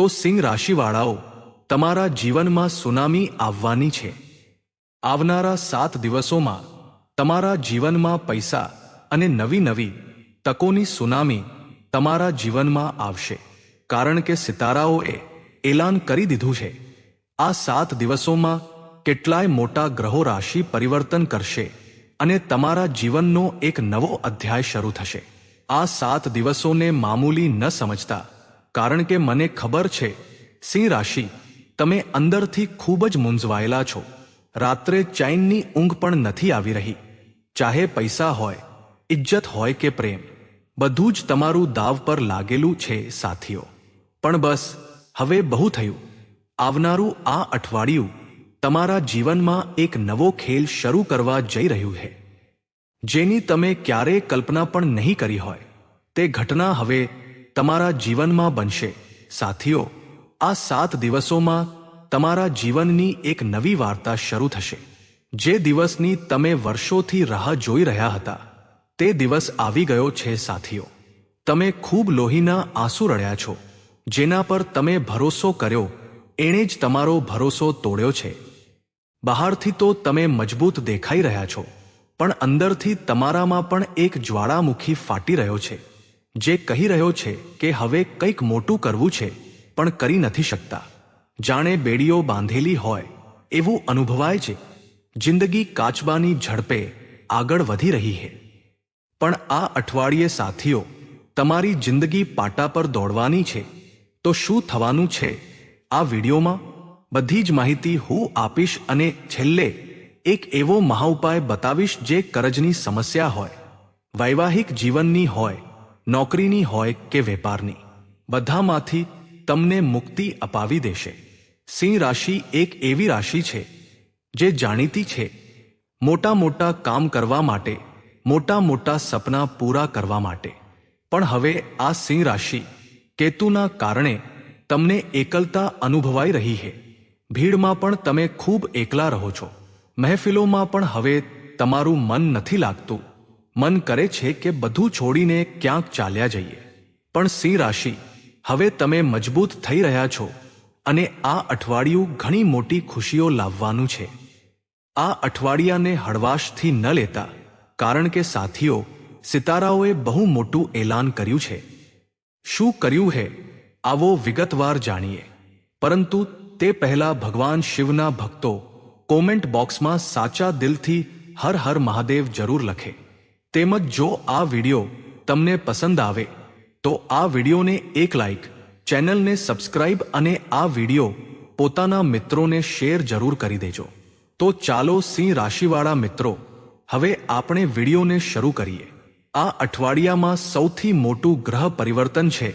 તો સિંહ રાશિવાળાઓ, તમારા જીવનમાં સુનામી આવવાની છે। આવનારા 7 દિવસોમાં તમારા જીવનમાં પૈસા અને નવી નવી તકોની સુનામી તમારા જીવનમાં આવશે, કારણ કે સિતારાઓએ એલાન કરી દીધું છે। આ 7 દિવસોમાં કેટલાય મોટા ગ્રહો રાશિ પરિવર્તન કરશે અને તમારા જીવનનો એક નવો અધ્યાય શરૂ થશે। આ 7 દિવસોને મામૂલી ન સમજતા, કારણ કે મને ખબર છે સિંહ રાશિ, તમે અંદરથી ખૂબ જ મૂંઝવાયેલા છો। રાત્રે ચૈનની ઊંઘ પણ નથી આવી રહી। ચાહે પૈસા હોય, ઇજ્જત હોય કે પ્રેમ, બધું જ તમારું દાવ પર લાગેલું છે સાથીઓ। પણ બસ હવે બહુ થયું। આવનારું આ અઠવાડિયું તમારા જીવનમાં એક નવો ખેલ શરૂ કરવા જઈ રહ્યું છે, જેની તમે ક્યારેય કલ્પના પણ નહીં કરી હોય। તે ઘટના હવે તમારા જીવનમાં બનશે સાથીઓ। આ 7 દિવસોમાં તમારા જીવનની એક નવી વાર્તા શરૂ થશે। જે દિવસની તમે વર્ષોથી રાહ જોઈ રહ્યા હતા, તે દિવસ આવી ગયો છે સાથીઓ। તમે ખૂબ લોહીના આંસુ રડ્યા છો। જેના પર તમે ભરોસો કર્યો, એણે જ તમારો ભરોસો તોડ્યો છે। બહારથી તો તમે મજબૂત દેખાઈ રહ્યા છો, પણ અંદરથી તમારામાં પણ એક જ્વાળામુખી ફાટી રહ્યો છે, જે કહી રહ્યો છે કે હવે કંઈક મોટું કરવું છે, પણ કરી નથી શકતા। જાણે બેડીઓ બાંધેલી હોય એવું અનુભવાય છે। જિંદગી કાચબાની ઝડપે આગળ વધી રહી છે, પણ આ અઠવાડિયે સાથીઓ તમારી જિંદગી પાટા પર દોડવાની છે। તો શું થવાનું છે આ વિડીયોમાં બધી જ માહિતી હું આપીશ, અને છેલ્લે એક એવો મહાઉપાય બતાવીશ જે કરજની સમસ્યા હોય, વૈવાહિક જીવનની હોય, નોકરીની હોય કે વેપારની, બધામાંથી તમને મુક્તિ અપાવી દેશે। સિંહ રાશિ એક એવી રાશિ છે જે જાણીતી છે મોટા મોટા કામ કરવા માટે, મોટા મોટા સપના પૂરા કરવા માટે। પણ હવે આ સિંહ રાશિ કેતુના કારણે તમને એકલતા અનુભવાઈ રહી છે। ભીડમાં પણ તમે ખૂબ એકલા રહો છો। મહેફિલોમાં પણ હવે તમારું મન નથી લાગતું। મન કરે છે કે બધું છોડીને ક્યાંક ચાલ્યા જઈએ। પણ સિંહ રાશિ, હવે તમે મજબૂત થઈ રહ્યા છો, અને આ અઠવાડિયું ઘણી મોટી ખુશીઓ લાવવાનું છે। આ અઠવાડિયાને હળવાશથી ન લેતા, કારણ કે સાથીઓ સિતારાઓએ બહુ મોટું એલાન કર્યું છે। શું કર્યું છે આવો વિગતવાર જાણીએ, પરંતુ તે પહેલા ભગવાન શિવના ભક્તો કોમેન્ટ બોક્સમાં સાચા દિલથી હર હર મહાદેવ જરૂર લખે। તેમજ જો આ વિડિયો તમને પસંદ આવે તો આ વિડિયોને એક લાઈક, ચેનલને સબસ્ક્રાઇબ અને આ વિડિયો પોતાના મિત્રોને શેર જરૂર કરી દેજો। તો ચાલો સિંહ રાશિવાળા મિત્રો, હવે આપણે વિડિયોને શરૂ કરીએ। આ અઠવાડિયામાં સૌથી મોટું ગ્રહ પરિવર્તન છે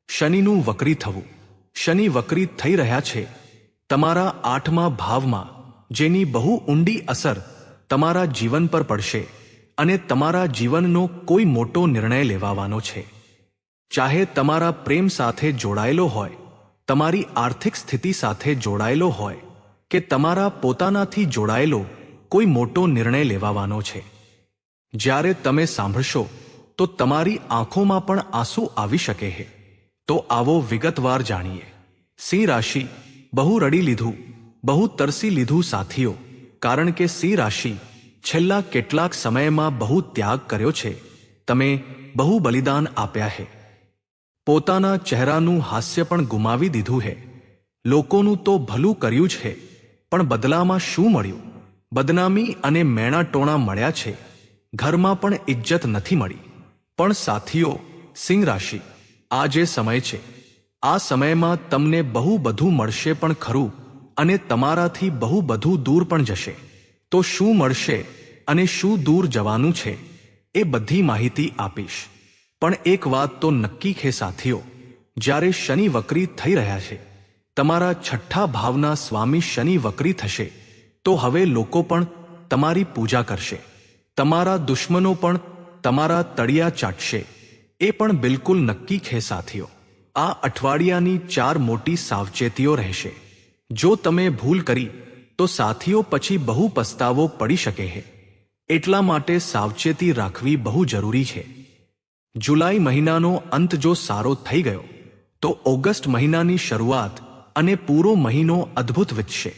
શનિનું વક્રી થવું। શનિ વક્રી થઈ રહ્યા છે તમારા 8મા ભાવમાં, જેની બહુ ઊંડી અસર તમારા જીવન પર પડશે, અને તમારા જીવનનો કોઈ મોટો નિર્ણય લેવાનો છે। ચાહે તમારા પ્રેમ સાથે જોડાયેલો હોય, તમારી આર્થિક સ્થિતિ સાથે જોડાયેલો હોય, કે તમારા પોતાનાથી જોડાયેલો કોઈ મોટો નિર્ણય લેવાનો છે। જ્યારે તમે સાંભળશો તો તમારી આંખોમાં પણ આંસુ આવી શકે છે। તો આવો વિગતવાર જાણીએ। સિંહ રાશિ, બહુ રડી લીધું, બહુ તરસી લીધું સાથીઓ, કારણ કે સિંહ રાશિ છેલ્લા કેટલાક સમયમાં બહુ ત્યાગ કર્યો છે। તમે બહુ બલિદાન આપ્યા છે। પોતાના ચહેરાનું હાસ્ય પણ ગુમાવી દીધું છે। લોકોનું તો ભલું કર્યું છે, પણ બદલામાં શું મળ્યું? બદનામી અને મેણાટોણા મળ્યા છે। ઘરમાં પણ ઇજ્જત નથી મળી। પણ સાથીઓ સિંહ રાશિ, આ જે સમય છે, આ સમયમાં તમને બહુ બધું મળશે પણ ખરું, અને તમારાથી બહુ બધું દૂર પણ જશે। તો શું મળશે અને શું દૂર જવાનું છે એ બધી માહિતી આપીશ। પણ એક વાત તો નક્કી છે સાથીઓ, જ્યારે શનિ વક્રી થઈ રહ્યા છે, તમારા 6ઠા ભાવના સ્વામી શનિ વક્રી થશે, તો હવે લોકો પણ તમારી પૂજા કરશે। તમારા દુશ્મનો પણ તમારા તળિયા ચાટશે, એ પણ બિલકુલ નક્કી છે સાથીઓ। આ અઠવાડિયાની 4 મોટી સાવચેતીઓ રહેશે। જો તમે ભૂલ કરી તો સાથીઓ પછી બહુ પસ્તાવો પડી શકે છે। એટલા માટે સાવચેતી રાખવી બહુ જરૂરી છે। જુલાઈ મહિનાનો અંત જો સારો થઈ ગયો તો ઓગસ્ટ મહિનાની શરૂઆત અને પૂરો મહિનો અદ્ભુત વીતશે.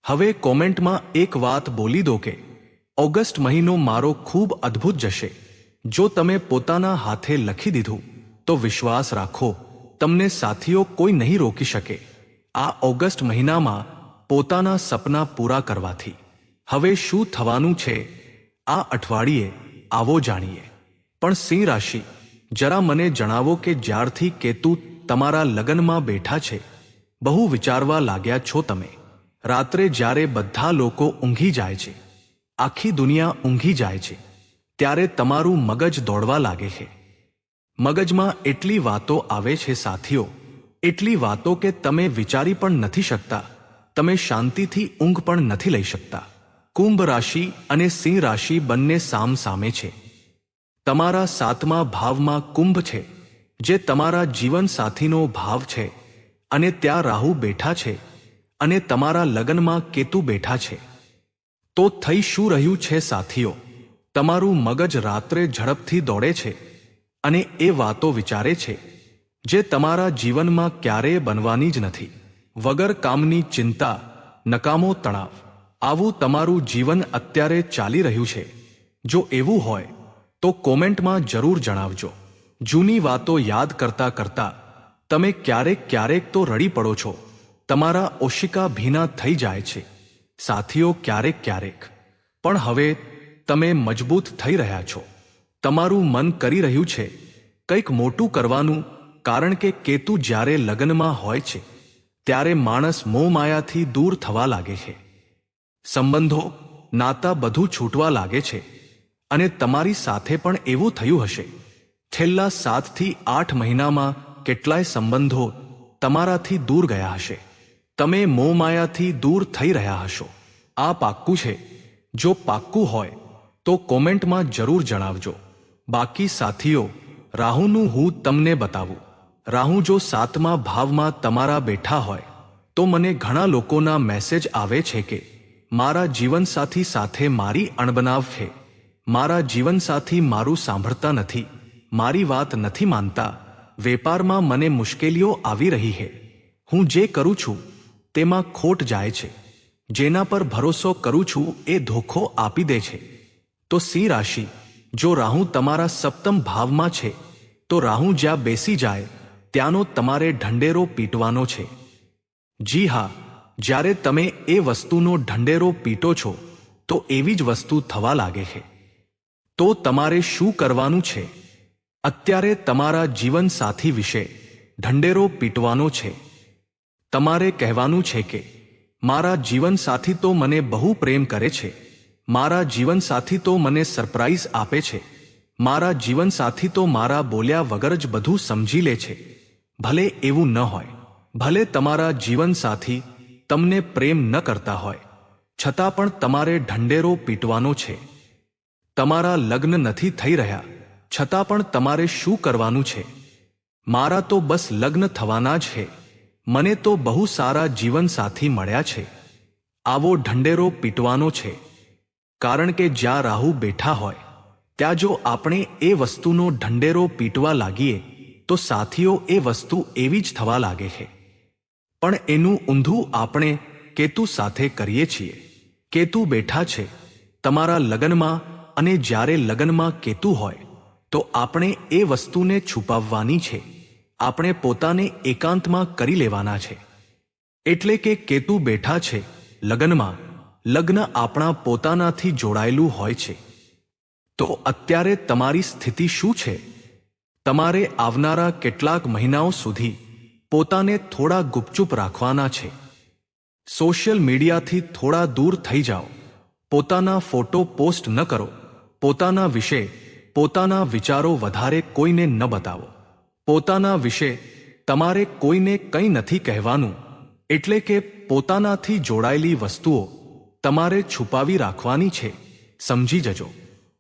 હવે કોમેન્ટમાં એક વાત બોલી દો કે ઓગસ્ટ મહિનો મારો ખૂબ અદ્ભુત જશે. જો તમે પોતાના હાથે લખી દીધું તો વિશ્વાસ રાખો, તમને સાથીઓ કોઈ નહીં રોકી શકે. આ ઓગસ્ટ મહિનામાં પોતાના સપના પૂરા કરવાથી હવે શું થવાનું છે આ અઠવાડિયે આવો જાણીએ. પણ સિંહ રાશિ, જરા મને જણાવો કે જ્યારથી કેતુ તમારા લગ્નમાં બેઠા છે, બહુ વિચારવા લાગ્યા છો તમે. રાત્રે જ્યારે બધા લોકો ઊંઘી જાય છે, આખી દુનિયા ઊંઘી જાય છે, ત્યારે તમારું મગજ દોડવા લાગે છે. મગજમાં એટલી વાતો આવે છે સાથીઓ, એટલી વાતો કે તમે વિચારી પણ નથી શકતા. તમે શાંતિથી ઊંઘ પણ નથી લઈ શકતા. કુંભ રાશિ અને સિંહ રાશિ બંને સામ સામે છે. તમારા 7મા ભાવમાં કુંભ છે, જે તમારા જીવન સાથીનો ભાવ છે, અને ત્યાં રાહુ બેઠા છે, અને તમારા લગ્નમાં કેતુ બેઠા છે. તો થઈ શું રહ્યું છે સાથીઓ? તમારું મગજ રાત્રે ઝડપથી દોડે છે અને એ વાતો વિચારે છે જે તમારા જીવનમાં ક્યારેય બનવાની જ નથી. વગર કામની ચિંતા, નકામો તણાવ, આવું તમારું જીવન અત્યારે ચાલી રહ્યું છે. જો એવું હોય તો કોમેન્ટમાં જરૂર જણાવજો. જૂની વાતો યાદ કરતા કરતા તમે ક્યારેક ક્યારેક તો રડી પડો છો. તમારા ઓશિકા ભીના થઈ જાય છે સાથીઓ ક્યારેક ક્યારેક. પણ હવે તમે મજબૂત થઈ રહ્યા છો. તમારું મન કરી રહ્યું છે કંઈક મોટું કરવાનું, કારણ કે કેતુ જ્યારે લગ્નમાં હોય છે ત્યારે માણસ મોહમાયાથી દૂર થવા લાગે છે. સંબંધો, નાતા બધું છૂટવા લાગે છે. અને તમારી સાથે પણ એવું થયું હશે. છેલ્લા 7 થી 8 મહિનામાં કેટલાય સંબંધો તમારાથી દૂર ગયા હશે. તમે મોહમાયાથી દૂર થઈ રહ્યા હશો. આ પાક્કું છે? જો પાક્કું હોય તો કોમેન્ટમાં જરૂર જણાવજો. બાકી સાથીઓ, રાહુનું હું તમને બતાવું. રાહુ જો 7મા ભાવમાં તમારા બેઠા હોય તો મને ઘણા લોકોના મેસેજ આવે છે કે મારા જીવનસાથી સાથે મારી અણબનાવ છે, મારા જીવનસાથી મારું સાંભળતા નથી, મારી વાત નથી માનતા, વેપારમાં મને મુશ્કેલીઓ આવી રહી છે, હું જે કરું છું તેમાં ખોટ જાય છે, જેના પર ભરોસો કરું છું એ ધોખો આપી દે છે. તો સિંહ રાશિ, જો રાહુ તમારા 7મ ભાવમાં છે તો રાહુ જ્યાં બેસી જાય ત્યાંનો તમારે ઢંઢેરો પીટવાનો છે. જી હા, જ્યારે તમે એ વસ્તુનો ઢંઢેરો પીટો છો તો એવી જ વસ્તુ થવા લાગે છે. તો તમારે શું કરવાનું છે? અત્યારે તમારા જીવનસાથી વિશે ઢંઢેરો પીટવાનો છે. તમારે કહેવાનું છે કે મારા જીવનસાથી તો મને બહુ પ્રેમ કરે છે, મારા જીવનસાથી તો મને સરપ્રાઈઝ આપે છે, મારા જીવનસાથી તો મારા બોલ્યા વગર જ બધું સમજી લે છે. ભલે એવું ન હોય, ભલે તમારા જીવનસાથી તમને પ્રેમ ન કરતા હોય, છતાં પણ તમારે ઢંઢેરો પીટવાનો છે. તમારા લગ્ન નથી થઈ રહ્યા છતાં પણ તમારે શું કરવાનું છે? મારા તો બસ લગ્ન થવાના જ છે, મને તો બહુ સારા જીવનસાથી મળ્યા છે, આવો ઢંઢેરો પીટવાનો છે. કારણ કે જ્યાં રાહુ બેઠા હોય ત્યાં જો આપણે એ વસ્તુનો ઢંઢેરો પીટવા લાગીએ તો સાથીઓ એ વસ્તુ એવી જ થવા લાગે છે. પણ એનું ઊંધું આપણે કેતુ સાથે કરીએ છીએ. કેતુ બેઠા છે તમારા લગ્નમાં, અને જ્યારે લગ્નમાં કેતુ હોય તો આપણે એ વસ્તુને છુપાવવાની છે, આપણે પોતાને એકાંતમાં કરી લેવાના છે. એટલે કે કેતુ બેઠા છે લગ્નમાં, લગ્ન આપણા પોતાનાથી જોડાયેલું હોય છે. તો અત્યારે તમારી સ્થિતિ શું છે? તમારે આવનારા કેટલાક મહિનાઓ સુધી પોતાને થોડા ગુપચુપ રાખવાના છે. સોશિયલ મીડિયાથી થોડા દૂર થઈ જાઓ. પોતાના ફોટો પોસ્ટ ન કરો. પોતાના વિશે, પોતાના વિચારો વધારે કોઈને ન બતાવો. પોતાના વિશે તમારે કોઈને કંઈ નથી કહેવાનું. એટલે કે પોતાનાથી જોડાયેલી વસ્તુઓ તમારે છુપાવી રાખવાની છે, સમજી જજો.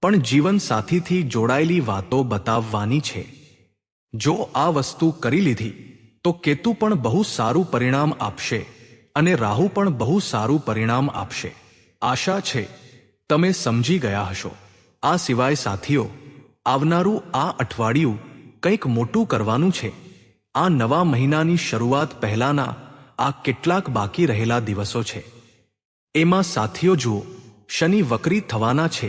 પણ જીવનસાથીથી જોડાયેલી વાતો બતાવવાની છે. જો આ વસ્તુ કરી લીધી તો કેતુ પણ બહુ સારું પરિણામ આપશે અને રાહુ પણ બહુ સારું પરિણામ આપશે. આશા છે તમે સમજી ગયા હશો. આ સિવાય સાથીઓ, આવનારું આ અઠવાડિયું કંઈક મોટું કરવાનું છે. આ નવા મહિનાની શરૂઆત પહેલાના આ કેટલાક બાકી રહેલા દિવસો છે. એમાં સાથીઓ જુઓ, શનિ વક્રી થવાના છે.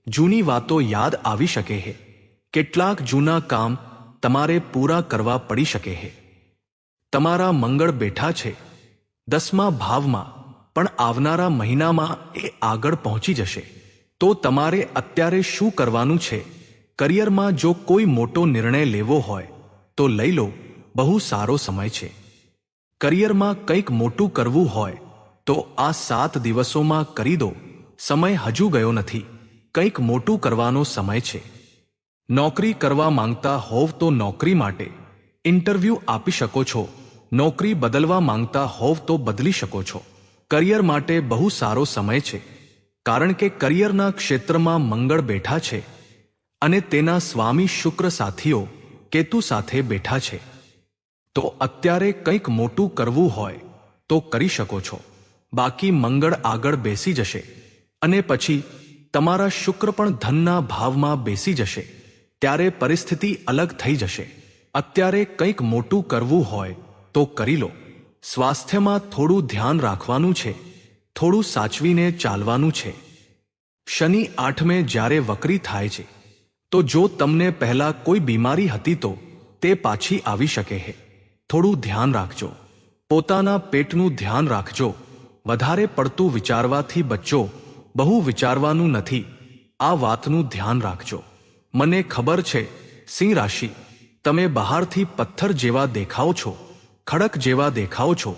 જૂની વાતો યાદ આવી શકે છે. કેટલાક જૂના કામ તમારે પૂરા કરવા પડી શકે છે. તમારા મંગળ બેઠા છે 10મા ભાવમાં, પણ આવનારા મહિનામાં એ આગળ પહોંચી જશે. તો તમારે અત્યારે શું કરવાનું છે? કરિયરમાં જો કોઈ મોટો નિર્ણય લેવો હોય તો લઈ લો, બહુ સારો સમય છે. કરિયરમાં કંઈક મોટું કરવું હોય તો આ 7 દિવસોમાં કરી દો. સમય હજુ ગયો નથી. કંઈક મોટું કરવાનો સમય છે. નોકરી કરવા માંગતા હોવ તો નોકરી માટે ઇન્ટરવ્યૂ આપી શકો છો. નોકરી બદલવા માંગતા હોવ તો બદલી શકો છો. કરિયર માટે બહુ સારો સમય છે, કારણ કે કરિયરના ક્ષેત્રમાં મંગળ બેઠા છે અને તેના સ્વામી શુક્ર સાથીઓ કેતુ સાથે બેઠા છે. તો અત્યારે કંઈક મોટું કરવું હોય તો કરી શકો છો. બાકી મંગળ આગળ બેસી જશે અને પછી તમારા શુક્ર પણ ધનના ભાવમાં બેસી જશે. ત્યારે પરિસ્થિતિ અલગ થઈ જશે. અત્યારે કંઈક મોટું કરવું હોય તો કરી લો. સ્વાસ્થ્યમાં થોડું ધ્યાન રાખવાનું છે. થોડું સાચવીને ચાલવાનું છે. શનિ 8મે જ્યારે વક્રી થાય છે તો જો તમને પહેલા કોઈ બીમારી હતી તો તે પાછી આવી શકે છે. થોડું ધ્યાન રાખજો. પોતાના પેટનું ધ્યાન રાખજો. વધારે પડતું વિચારવાથી બચજો. બહુ વિચારવાનું નથી, આ વાતનું ધ્યાન રાખજો. મને ખબર છે સિંહ રાશિ, તમે બહારથી પથ્થર જેવા દેખાઓ છો, ખડક જેવા દેખાઓ છો,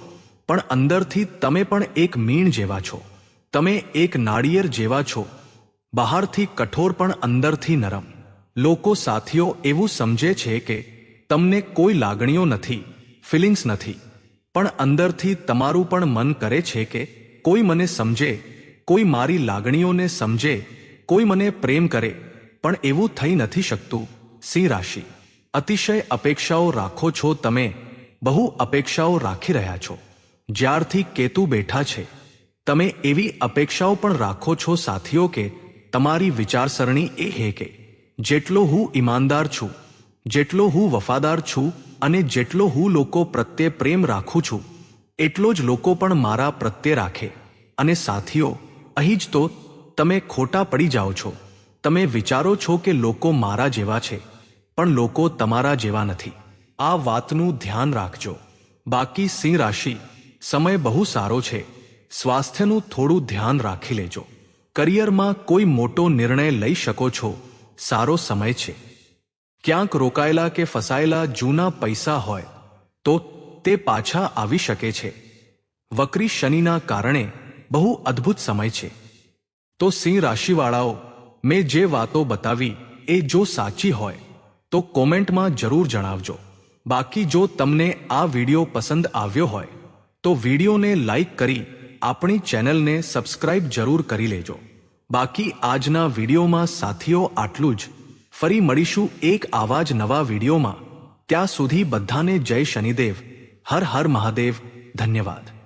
પણ અંદરથી તમે પણ એક મીણ જેવા છો. તમે એક નાળિયેર જેવા છો. બહારથી કઠોર પણ અંદરથી નરમ. લોકો સાથીઓ એવું સમજે છે કે તમને કોઈ લાગણીઓ નથી, ફિલિંગ્સ નથી, પણ અંદરથી તમારું પણ મન કરે છે કે કોઈ મને સમજે, કોઈ મારી લાગણીઓને સમજે, કોઈ મને પ્રેમ કરે, પણ એવું થઈ નથી શકતું. સિંહ રાશિ, અતિશય અપેક્ષાઓ રાખો છો. તમે બહુ અપેક્ષાઓ રાખી રહ્યા છો. જ્યારથી કેતુ બેઠા છે તમે એવી અપેક્ષાઓ પણ રાખો છો સાથીઓ કે તમારી વિચારસરણી એ હે કે જેટલો હું ઈમાનદાર છું, જેટલો હું વફાદાર છું અને જેટલો હું લોકો પ્રત્યે પ્રેમ રાખું છું, એટલો જ લોકો પણ મારા પ્રત્યે રાખે. અને સાથીઓ, અહીં જ તો તમે ખોટા પડી જાઓ છો. તમે વિચારો છો કે લોકો મારા જેવા છે, પણ લોકો તમારા જેવા નથી. આ વાતનું ધ્યાન રાખજો. બાકી સિંહ રાશિ, સમય બહુ સારો છે. સ્વાસ્થ્યનું થોડું ધ્યાન રાખી લેજો. કરિયરમાં કોઈ મોટો નિર્ણય લઈ શકો છો. સારો સમય છે. ક્યાંક રોકાયેલા કે ફસાયેલા જૂના પૈસા હોય તો તે પાછા આવી શકે છે. વક્રી શનિના કારણે બહુ અદ્ભુત સમય છે. તો સિંહ રાશિવાળાઓ, મેં જે વાતો બતાવી એ જો સાચી હોય તો કોમેન્ટમાં જરૂર જણાવજો. બાકી જો તમને આ વિડિયો પસંદ આવ્યો હોય તો વિડિયોને લાઈક કરી આપણી ચેનલને સબસ્ક્રાઇબ જરૂર કરી લેજો. બાકી આજના વિડિયોમાં સાથીઓ આટલું જ. ફરી મળીશું એક આવા જ નવા વિડિયોમાં. ત્યાં સુધી બધાને જય શનિદેવ. હર હર મહાદેવ. ધન્યવાદ.